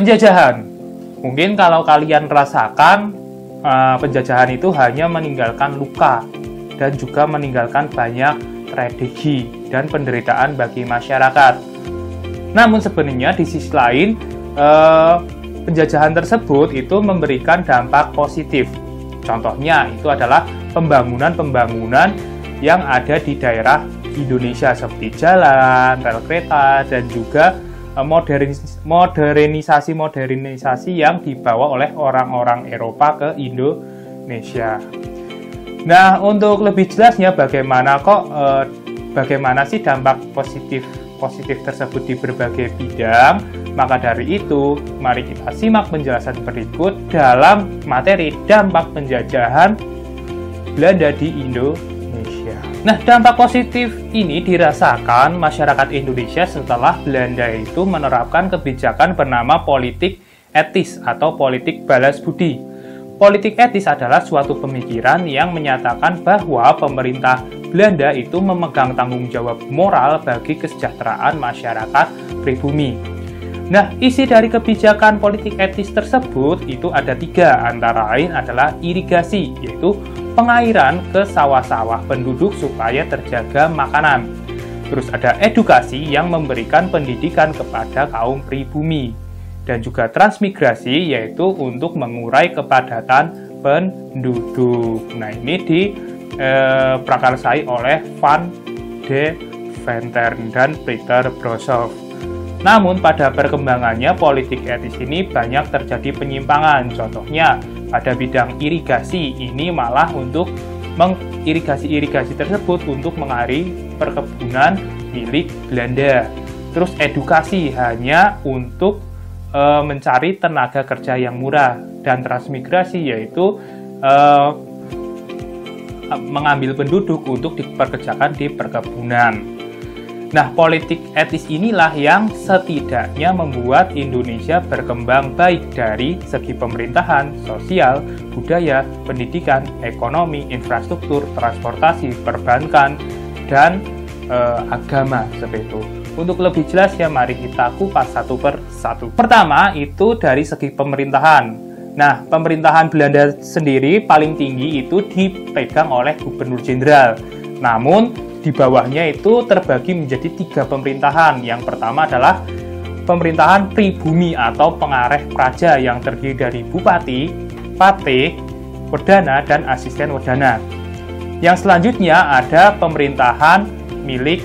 Penjajahan. Mungkin kalau kalian rasakan, penjajahan itu hanya meninggalkan luka dan juga meninggalkan banyak tragedi dan penderitaan bagi masyarakat. Namun sebenarnya di sisi lain, penjajahan tersebut itu memberikan dampak positif. Contohnya itu adalah pembangunan-pembangunan yang ada di daerah Indonesia seperti jalan, rel kereta, dan juga modernisasi yang dibawa oleh orang-orang Eropa ke Indonesia. Nah, untuk lebih jelasnya bagaimana sih dampak positif tersebut di berbagai bidang, maka dari itu mari kita simak penjelasan berikut dalam materi dampak penjajahan Belanda di Indonesia. Nah, dampak positif ini dirasakan masyarakat Indonesia setelah Belanda itu menerapkan kebijakan bernama politik etis atau politik balas budi. Politik etis adalah suatu pemikiran yang menyatakan bahwa pemerintah Belanda itu memegang tanggung jawab moral bagi kesejahteraan masyarakat pribumi. Nah, isi dari kebijakan politik etis tersebut itu ada 3, antara lain adalah irigasi, yaitu pengairan ke sawah-sawah penduduk supaya terjaga makanan. Terus ada edukasi yang memberikan pendidikan kepada kaum pribumi. Dan juga transmigrasi, yaitu untuk mengurai kepadatan penduduk. Nah, ini diprakarsai oleh Van de Venteren dan Peter Brosov. Namun pada perkembangannya politik etis ini banyak terjadi penyimpangan. Contohnya pada bidang irigasi ini malah untuk mengirigasi tersebut untuk mengairi perkebunan milik Belanda. Terus edukasi hanya untuk mencari tenaga kerja yang murah, dan transmigrasi yaitu mengambil penduduk untuk dipekerjakan di perkebunan. Nah, politik etis inilah yang setidaknya membuat Indonesia berkembang baik dari segi pemerintahan, sosial, budaya, pendidikan, ekonomi, infrastruktur, transportasi, perbankan, dan agama seperti itu. Untuk lebih jelas ya, mari kita kupas satu per satu. Pertama, itu dari segi pemerintahan. Nah, pemerintahan Belanda sendiri paling tinggi itu dipegang oleh Gubernur Jenderal. Namun, di bawahnya itu terbagi menjadi 3 pemerintahan. Yang pertama adalah pemerintahan pribumi atau pengareh praja yang terdiri dari bupati, patih, wedana, dan asisten wedana. Yang selanjutnya ada pemerintahan milik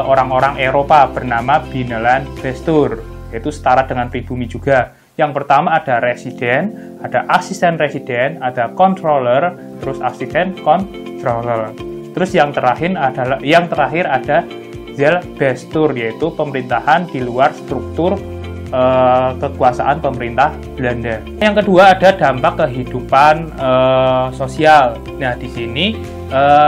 orang-orang Eropa bernama Binnenland Bestuur, yaitu setara dengan pribumi juga. Yang pertama ada residen, ada asisten residen, ada controller, terus asisten controller. Terus yang terakhir ada Zeilbestuur, yaitu pemerintahan di luar struktur kekuasaan pemerintah Belanda. Yang kedua ada dampak kehidupan sosial. Nah, di sini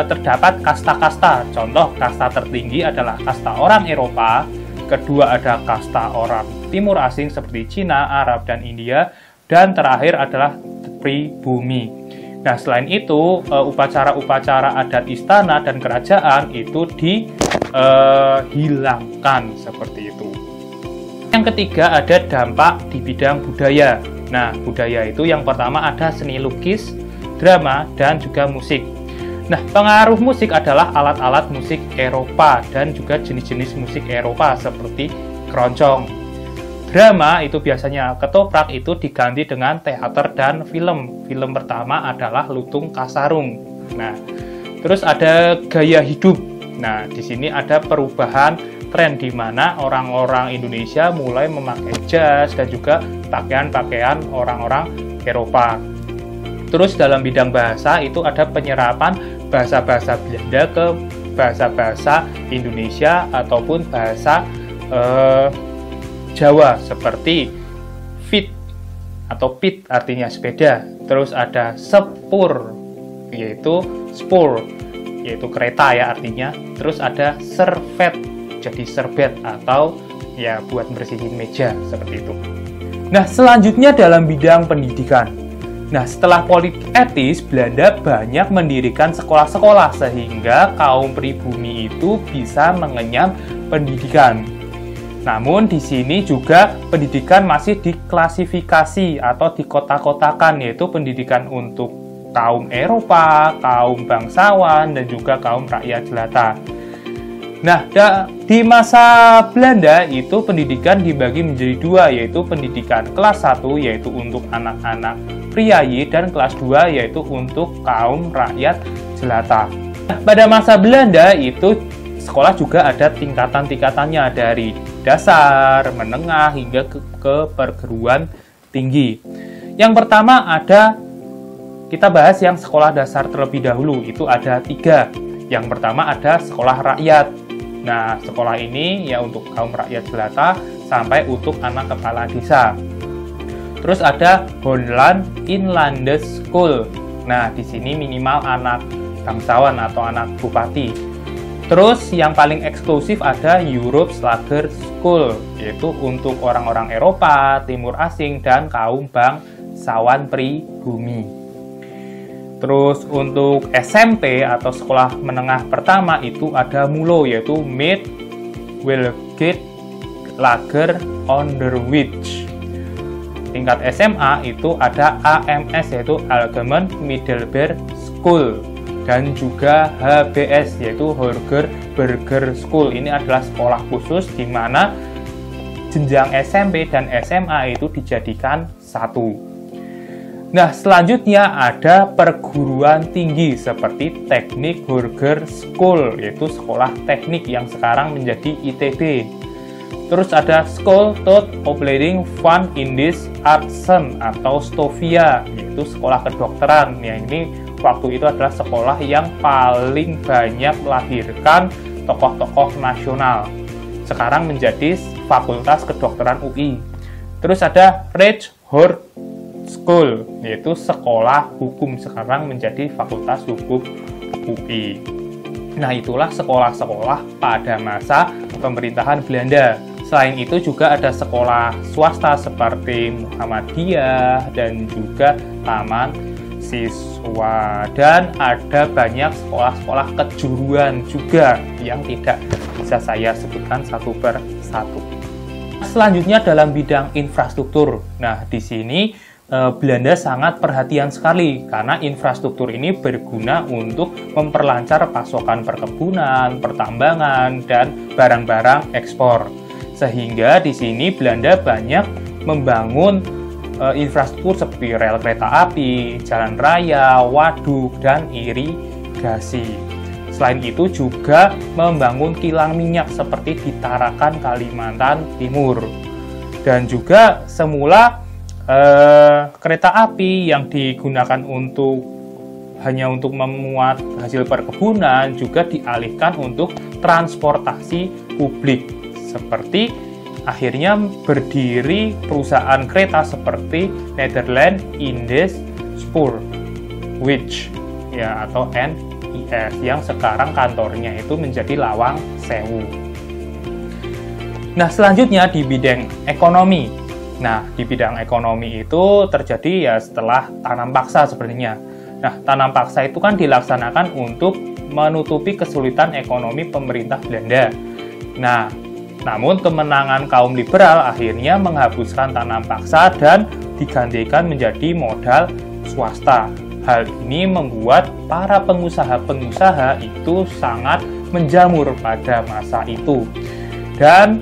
terdapat kasta-kasta. Contoh kasta tertinggi adalah kasta orang Eropa, kedua ada kasta orang Timur Asing seperti Cina, Arab, dan India, dan terakhir adalah pribumi. Nah, selain itu, upacara-upacara adat istana dan kerajaan itu dihilangkan seperti itu. Yang ketiga ada dampak di bidang budaya. Nah, budaya itu yang pertama ada seni lukis, drama, dan juga musik. Nah, pengaruh musik adalah alat-alat musik Eropa dan juga jenis-jenis musik Eropa seperti keroncong. Drama itu biasanya ketoprak itu diganti dengan teater dan film. Film pertama adalah Lutung Kasarung. Nah, terus ada gaya hidup. Nah, di sini ada perubahan tren di mana orang-orang Indonesia mulai memakai jas dan juga pakaian-pakaian orang-orang Eropa. Terus dalam bidang bahasa itu ada penyerapan bahasa-bahasa Belanda ke bahasa-bahasa Indonesia ataupun bahasa Jawa seperti fit atau pit artinya sepeda. Terus ada sepur yaitu spur yaitu kereta ya artinya. Terus ada servet jadi serbet atau ya buat bersihin meja seperti itu. Nah, selanjutnya dalam bidang pendidikan. Nah, setelah politik etis, Belanda banyak mendirikan sekolah-sekolah sehingga kaum pribumi itu bisa mengenyam pendidikan. Namun di sini juga pendidikan masih diklasifikasi atau dikotak-kotakan, yaitu pendidikan untuk kaum Eropa, kaum bangsawan, dan juga kaum rakyat jelata. Nah, di masa Belanda itu pendidikan dibagi menjadi dua, yaitu pendidikan kelas 1 yaitu untuk anak-anak priayi, dan kelas 2 yaitu untuk kaum rakyat jelata. Nah, pada masa Belanda itu sekolah juga ada tingkatan-tingkatannya, dari dasar, menengah, hingga ke perguruan tinggi. Yang pertama kita bahas yang sekolah dasar terlebih dahulu, itu ada 3. Yang pertama ada sekolah rakyat. Nah, sekolah ini ya untuk kaum rakyat jelata sampai untuk anak kepala desa. Terus ada Holland Inlandes School. Nah, di sini minimal anak bangsawan atau anak bupati. Terus yang paling eksklusif ada Europe Slager School, yaitu untuk orang-orang Eropa, Timur Asing, dan kaum bangsawan pribumi. Terus untuk SMP atau sekolah menengah pertama itu ada MULO, yaitu Middelbare Lager Onderwijs. Tingkat SMA itu ada AMS, yaitu Algemeen Middelbare School, dan juga HBS, yaitu Hoger Burger School. Ini adalah sekolah khusus di mana jenjang SMP dan SMA itu dijadikan satu. Nah, selanjutnya ada perguruan tinggi seperti Teknik Hoger School, yaitu sekolah teknik yang sekarang menjadi ITB. Terus ada School tot Opleiding van Indisch Artsen atau STOVIA, yaitu sekolah kedokteran. Yang ini waktu itu adalah sekolah yang paling banyak melahirkan tokoh-tokoh nasional. Sekarang menjadi Fakultas Kedokteran UI. Terus ada Rechthof School, yaitu sekolah hukum, sekarang menjadi Fakultas Hukum UI. Nah, itulah sekolah-sekolah pada masa pemerintahan Belanda. Selain itu juga ada sekolah swasta seperti Muhammadiyah dan juga Taman Siswa, dan ada banyak sekolah-sekolah kejuruan juga yang tidak bisa saya sebutkan satu per satu. Selanjutnya dalam bidang infrastruktur. Nah, di sini Belanda sangat perhatian sekali karena infrastruktur ini berguna untuk memperlancar pasokan perkebunan, pertambangan, dan barang-barang ekspor. Sehingga di sini Belanda banyak membangun infrastruktur seperti rel kereta api, jalan raya, waduk, dan irigasi. Selain itu juga membangun kilang minyak seperti di Tarakan, Kalimantan Timur. Dan juga semula kereta api yang digunakan hanya untuk memuat hasil perkebunan juga dialihkan untuk transportasi publik, seperti akhirnya berdiri perusahaan kereta seperti Nederland Indisch Spoorweg ya, atau NIS, yang sekarang kantornya itu menjadi Lawang Sewu. Nah, selanjutnya di bidang ekonomi. Nah, di bidang ekonomi itu terjadi ya setelah tanam paksa sebenarnya. Nah, tanam paksa itu kan dilaksanakan untuk menutupi kesulitan ekonomi pemerintah Belanda. Nah, namun kemenangan kaum liberal akhirnya menghapuskan tanam paksa dan digantikan menjadi modal swasta. Hal ini membuat para pengusaha-pengusaha itu sangat menjamur pada masa itu. Dan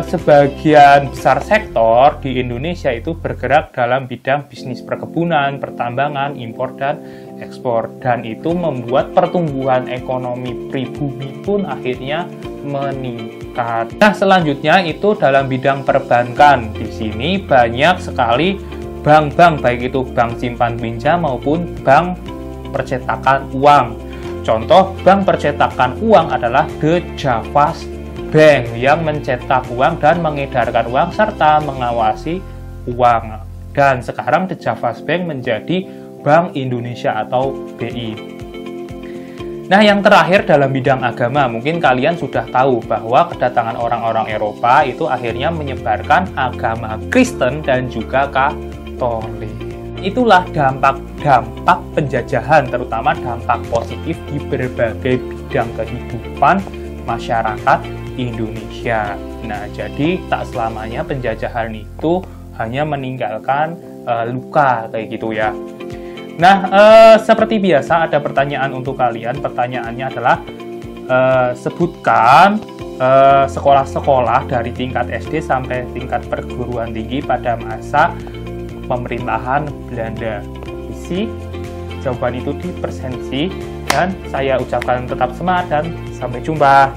sebagian besar sektor di Indonesia itu bergerak dalam bidang bisnis perkebunan, pertambangan, impor, dan ekspor. Dan itu membuat pertumbuhan ekonomi pribumi pun akhirnya meningkat. Nah, selanjutnya itu dalam bidang perbankan. Di sini banyak sekali bank-bank, baik itu bank simpan pinjam maupun bank percetakan uang. Contoh bank percetakan uang adalah The Javas Bank yang mencetak uang dan mengedarkan uang serta mengawasi uang. Dan sekarang The Javas Bank menjadi Bank Indonesia atau BI. Nah, yang terakhir dalam bidang agama, mungkin kalian sudah tahu bahwa kedatangan orang-orang Eropa itu akhirnya menyebarkan agama Kristen dan juga Katolik. Itulah dampak-dampak penjajahan, terutama dampak positif di berbagai bidang kehidupan masyarakat Indonesia. Nah, jadi tak selamanya penjajahan itu hanya meninggalkan luka kayak gitu ya. Nah, seperti biasa ada pertanyaan untuk kalian. Pertanyaannya adalah sebutkan sekolah-sekolah dari tingkat SD sampai tingkat perguruan tinggi pada masa pemerintahan Belanda. Isi jawaban itu di persensi, dan saya ucapkan tetap semangat dan sampai jumpa.